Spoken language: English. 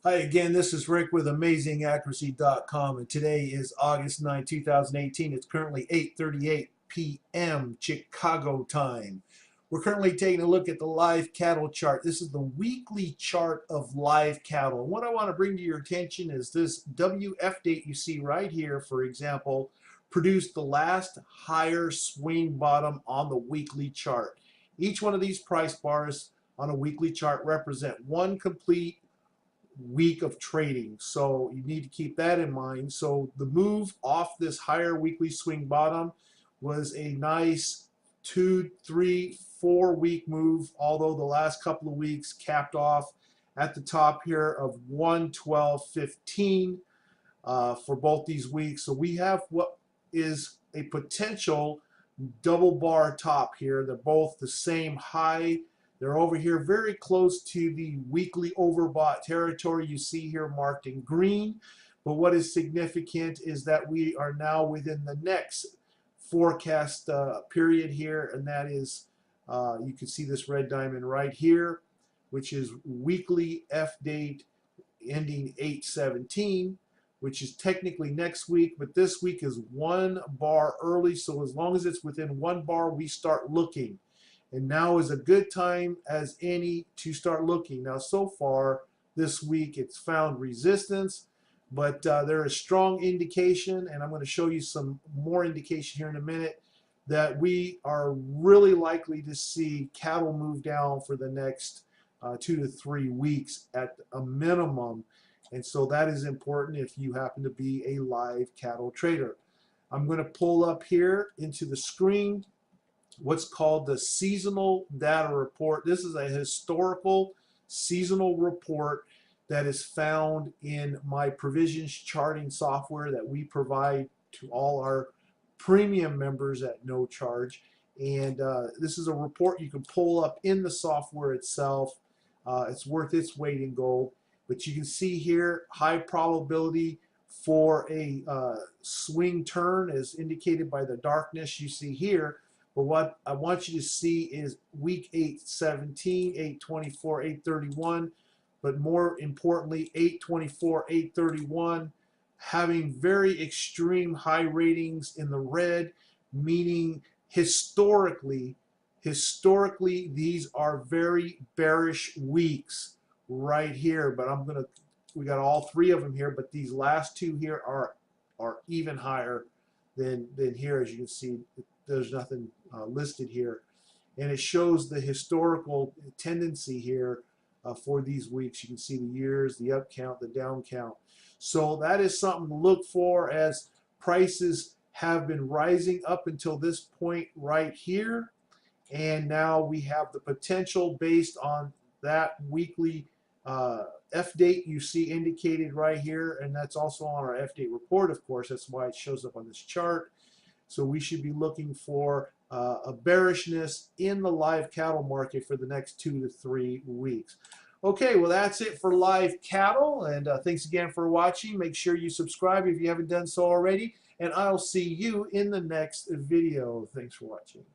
Hi again, this is Rick with AmazingAccuracy.com, and today is August 9, 2018. It's currently 8:38 p.m. Chicago time. We're currently taking a look at the live cattle chart. This is the weekly chart of live cattle. And what I want to bring to your attention is this WF date you see right here, for example, produced the last higher swing bottom on the weekly chart. Each one of these price bars on a weekly chart represent one complete week of trading. So you need to keep that in mind. So the move off this higher weekly swing bottom was a nice 2, 3, 4 week move, although the last couple of weeks capped off at the top here of 112.15 for both these weeks. So we have what is a potential double bar top here. They're both the same high. They're over here very close to the weekly overbought territory you see here marked in green. But what is significant is that we are now within the next forecast period here, and that is, you can see this red diamond right here, which is weekly F date ending 8/17, which is technically next week, but this week is one bar early. So as long as it's within one bar, we start looking. And now is a good time as any to start looking. Now, so far this week, it's found resistance, but there is strong indication, and I'm going to show you some more indication here in a minute, that we are really likely to see cattle move down for the next 2 to 3 weeks at a minimum. And so that is important if you happen to be a live cattle trader. I'm going to pull up here into the screen what's called the seasonal data report. This is a historical seasonal report that is found in my provisions charting software that we provide to all our premium members at no charge. And this is a report you can pull up in the software itself. It's worth its weight in gold. But you can see here high probability for a swing turn as indicated by the darkness you see here. But what I want you to see is week 8/17, 8/24, 8/31, but more importantly, 8/24, 8/31, having very extreme high ratings in the red, meaning historically, these are very bearish weeks right here. But we got all three of them here, but these last two here are even higher than here. As you can see, there's nothing listed here, and it shows the historical tendency here for these weeks. You can see the years, the up count, the down count. So that is something to look for as prices have been rising up until this point right here, and now we have the potential based on that weekly F date you see indicated right here, and that's also on our F date report, of course. That's why it shows up on this chart. So we should be looking for a bearishness in the live cattle market for the next 2 to 3 weeks. Okay, well, that's it for live cattle, and thanks again for watching. Make sure you subscribe if you haven't done so already, and I'll see you in the next video. Thanks for watching.